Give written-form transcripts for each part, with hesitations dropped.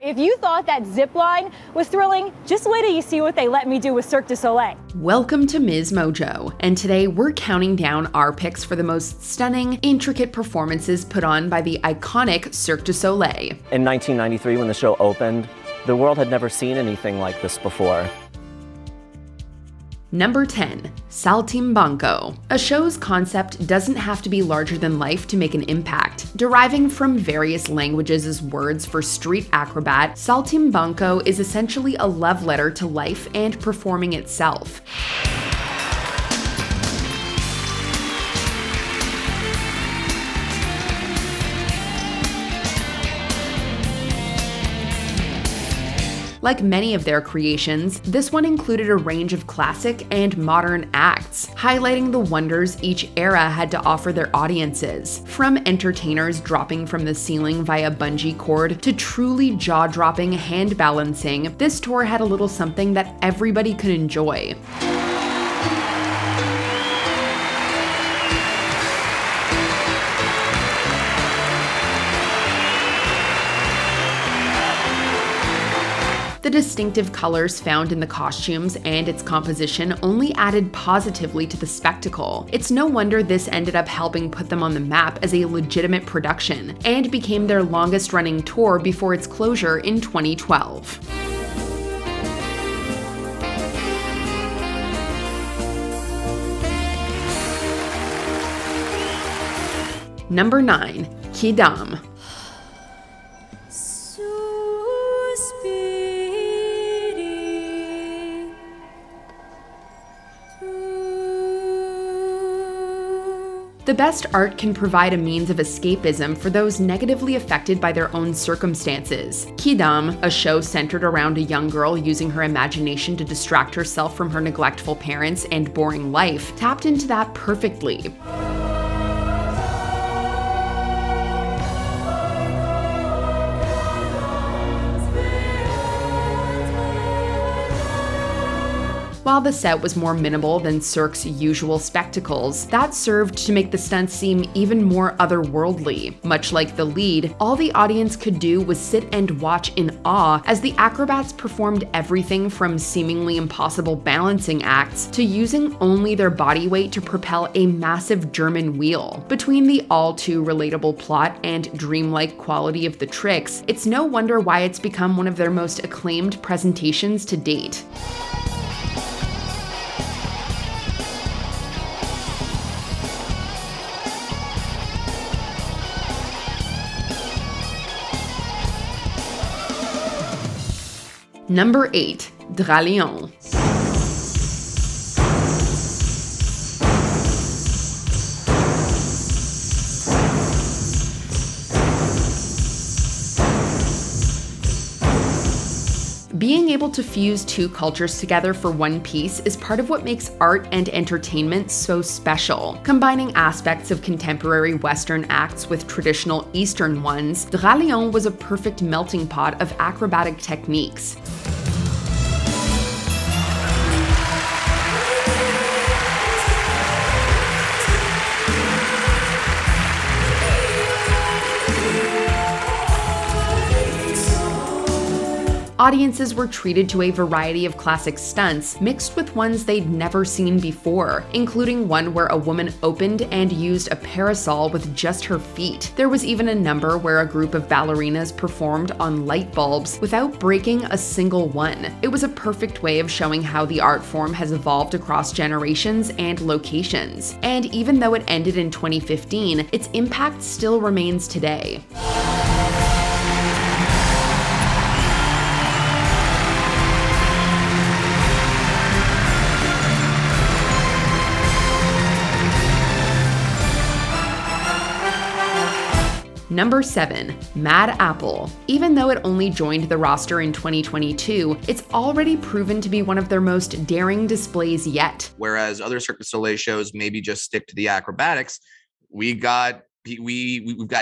If you thought that zip line was thrilling, just wait till you see what they let me do with Cirque du Soleil. Welcome to MsMojo, and today we're counting down our picks for the most stunning, intricate performances put on by the iconic Cirque du Soleil. In 1993, when the show opened, the world had never seen anything like this before. Number 10. Saltimbanco. A show's concept doesn't have to be larger than life to make an impact. Deriving from various languages as words for street acrobat, Saltimbanco is essentially a love letter to life and performing itself. Like many of their creations, this one included a range of classic and modern acts, highlighting the wonders each era had to offer their audiences. From entertainers dropping from the ceiling via bungee cord to truly jaw-dropping hand balancing, this tour had a little something that everybody could enjoy. The distinctive colors found in the costumes and its composition only added positively to the spectacle. It's no wonder this ended up helping put them on the map as a legitimate production, and became their longest-running tour before its closure in 2012. Number 9. Kida. The best art can provide a means of escapism for those negatively affected by their own circumstances. Kida, a show centered around a young girl using her imagination to distract herself from her neglectful parents and boring life, tapped into that perfectly. While the set was more minimal than Cirque's usual spectacles, that served to make the stunts seem even more otherworldly. Much like the lead, all the audience could do was sit and watch in awe as the acrobats performed everything from seemingly impossible balancing acts to using only their body weight to propel a massive German wheel. Between the all-too relatable plot and dreamlike quality of the tricks, it's no wonder why it's become one of their most acclaimed presentations to date. Number 8. Dazzling. Being able to fuse two cultures together for one piece is part of what makes art and entertainment so special. Combining aspects of contemporary Western acts with traditional Eastern ones, Dazzling was a perfect melting pot of acrobatic techniques. Audiences were treated to a variety of classic stunts mixed with ones they'd never seen before, including one where a woman opened and used a parasol with just her feet. There was even a number where a group of ballerinas performed on light bulbs without breaking a single one. It was a perfect way of showing how the art form has evolved across generations and locations. And even though it ended in 2015, its impact still remains today. Number 7. Mad Apple. Even though it only joined the roster in 2022, it's already proven to be one of their most daring displays yet. Whereas other Cirque du Soleil shows maybe just stick to the acrobatics, we've got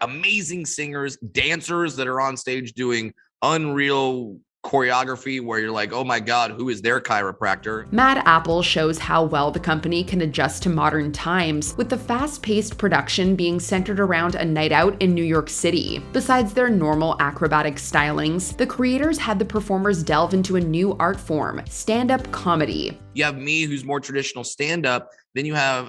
amazing singers, dancers that are on stage doing unreal choreography where you're like, oh my God, who is their chiropractor? Mad Apple shows how well the company can adjust to modern times, with the fast-paced production being centered around a night out in New York City. Besides their normal acrobatic stylings, the creators had the performers delve into a new art form, stand-up comedy. You have me, who's more traditional stand-up. Then you have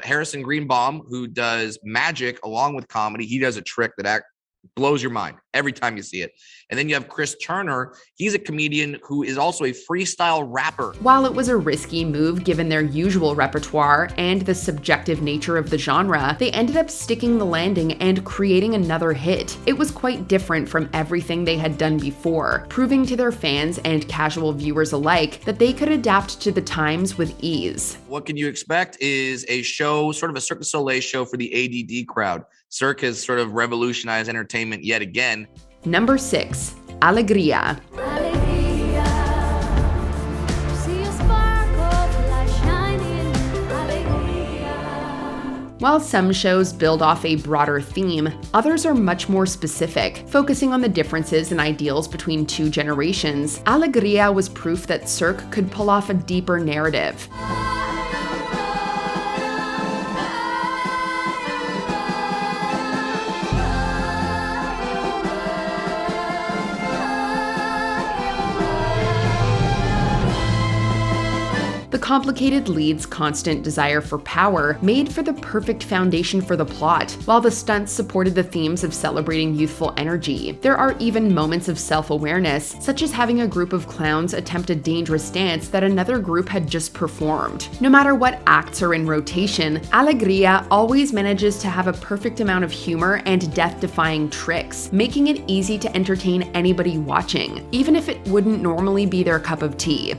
Harrison Greenbaum, who does magic along with comedy. He does a trick that blows your mind every time you see it. And then you have Chris Turner. He's a comedian who is also a freestyle rapper. While it was a risky move given their usual repertoire and the subjective nature of the genre, they ended up sticking the landing and creating another hit. It was quite different from everything they had done before, proving to their fans and casual viewers alike that they could adapt to the times with ease. What can you expect is a show, sort of a Cirque du Soleil show for the ADD crowd. Cirque has sort of revolutionized entertainment yet again. Number 6. Alria. While some shows build off a broader theme, others are much more specific, focusing on the differences and ideals between two generations. Alegria was proof that Cirque could pull off a deeper narrative. The complicated lead's constant desire for power made for the perfect foundation for the plot, while the stunts supported the themes of celebrating youthful energy. There are even moments of self-awareness, such as having a group of clowns attempt a dangerous dance that another group had just performed. No matter what acts are in rotation, Alegria always manages to have a perfect amount of humor and death-defying tricks, making it easy to entertain anybody watching, even if it wouldn't normally be their cup of tea.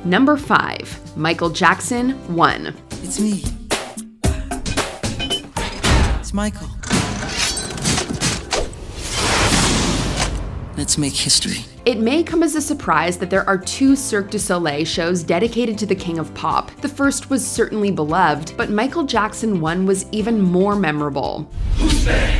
Number 5. Michael Jackson 1. It's me. It's Michael. Let's make history. It may come as a surprise that there are 2 Cirque du Soleil shows dedicated to the King of Pop. The first was certainly beloved, but Michael Jackson 1 was even more memorable. Who's there?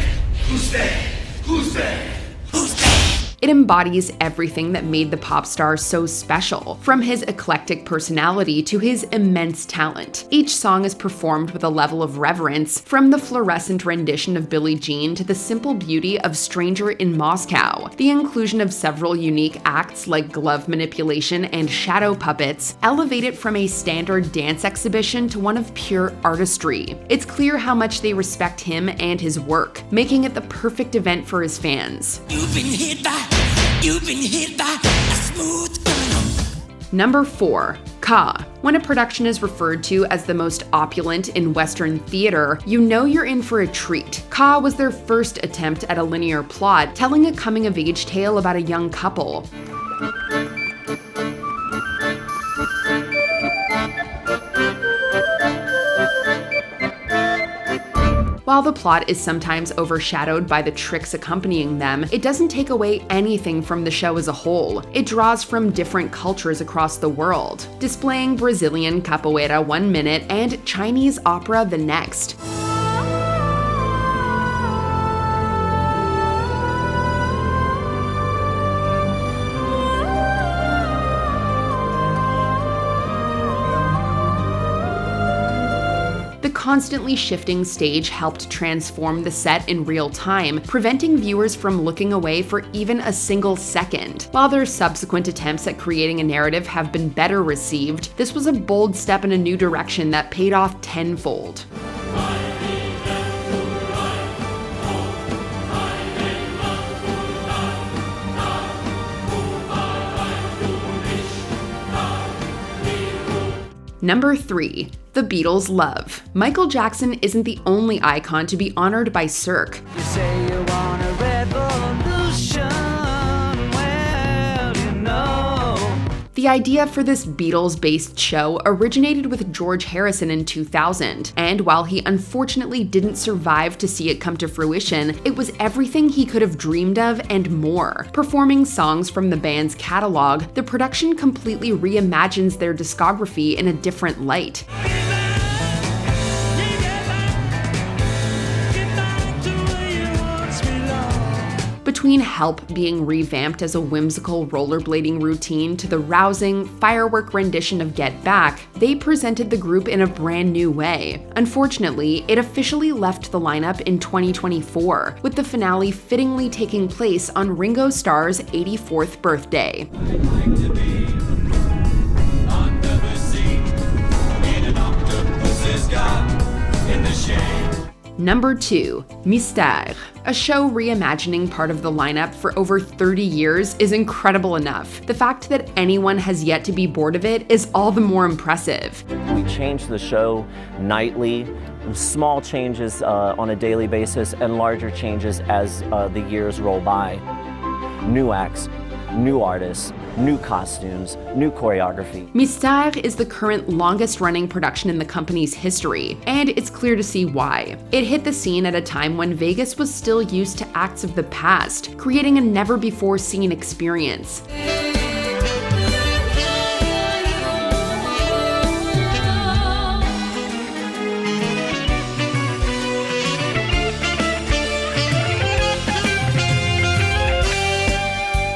Who's there? Who's there? Who's there? It embodies everything that made the pop star so special, from his eclectic personality to his immense talent. Each song is performed with a level of reverence, from the fluorescent rendition of Billie Jean to the simple beauty of Stranger in Moscow. The inclusion of several unique acts like glove manipulation and shadow puppets elevate it from a standard dance exhibition to one of pure artistry. It's clear how much they respect him and his work, making it the perfect event for his fans. You've been hit by a smooth criminal. Number 4. Ka. When a production is referred to as the most opulent in Western theater, you know you're in for a treat. Ka was their first attempt at a linear plot, telling a coming-of-age tale about a young couple. While the plot is sometimes overshadowed by the tricks accompanying them, it doesn't take away anything from the show as a whole. It draws from different cultures across the world, displaying Brazilian capoeira one minute and Chinese opera the next. The constantly shifting stage helped transform the set in real time, preventing viewers from looking away for even a single second. While their subsequent attempts at creating a narrative have been better received, this was a bold step in a new direction that paid off tenfold. Number 3. The Beatles Love. Michael Jackson isn't the only icon to be honored by Cirque. You say you want a revolution, well, you know. The idea for this Beatles-based show originated with George Harrison in 2000, and while he unfortunately didn't survive to see it come to fruition, it was everything he could have dreamed of and more. Performing songs from the band's catalog, the production completely reimagines their discography in a different light. Between Help being revamped as a whimsical rollerblading routine to the rousing, firework rendition of Get Back, they presented the group in a brand new way. Unfortunately, it officially left the lineup in 2024, with the finale fittingly taking place on Ringo Starr's 84th birthday. Number 2, Mystère. A show reimagining part of the lineup for over 30 years is incredible enough. The fact that anyone has yet to be bored of it is all the more impressive. We change the show nightly, small changes on a daily basis and larger changes as the years roll by. New acts, new artists, new costumes, new choreography. Mystère is the current longest-running production in the company's history, and it's clear to see why. It hit the scene at a time when Vegas was still used to acts of the past, creating a never-before-seen experience.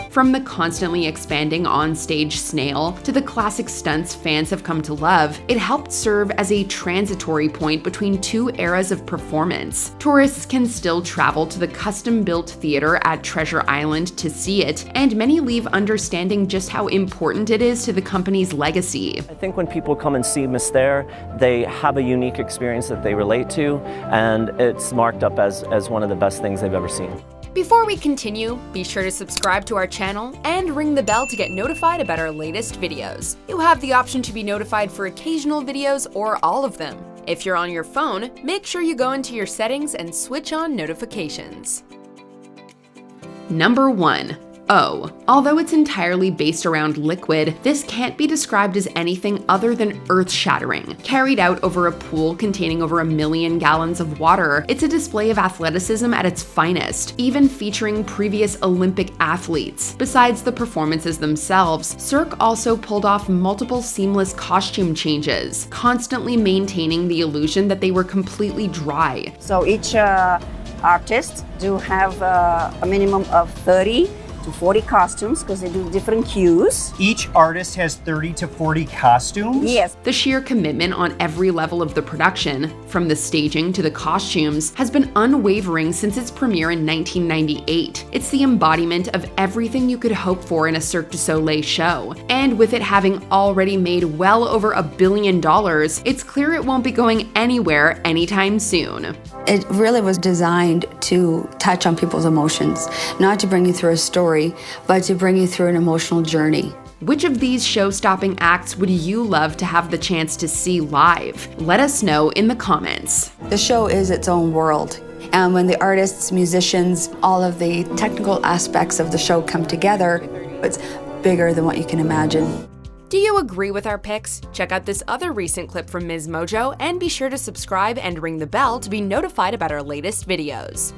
From the constantly expanding on-stage snail to the classic stunts fans have come to love, it helped serve as a transitory point between two eras of performance. Tourists can still travel to the custom-built theater at Treasure Island to see it, and many leave understanding just how important it is to the company's legacy. I think when people come and see Mystère, they have a unique experience that they relate to, and it's marked up as one of the best things they've ever seen. Before we continue, be sure to subscribe to our channel and ring the bell to get notified about our latest videos. You have the option to be notified for occasional videos or all of them. If you're on your phone, make sure you go into your settings and switch on notifications. Number 1. O. Although it's entirely based around liquid, this can't be described as anything other than earth-shattering. Carried out over a pool containing over 1 million gallons of water, it's a display of athleticism at its finest, even featuring previous Olympic athletes. Besides the performances themselves, Cirque also pulled off multiple seamless costume changes, constantly maintaining the illusion that they were completely dry. So each artist do have a minimum of 30 to 40 costumes because they do different cues. Each artist has 30 to 40 costumes? Yes. The sheer commitment on every level of the production, from the staging to the costumes, has been unwavering since its premiere in 1998. It's the embodiment of everything you could hope for in a Cirque du Soleil show. And with it having already made well over $1 billion, it's clear it won't be going anywhere anytime soon. It really was designed to touch on people's emotions, not to bring you through a story, but to bring you through an emotional journey. Which of these show-stopping acts would you love to have the chance to see live? Let us know in the comments. The show is its own world, and when the artists, musicians, all of the technical aspects of the show come together, it's bigger than what you can imagine. Do you agree with our picks? Check out this other recent clip from MsMojo and be sure to subscribe and ring the bell to be notified about our latest videos.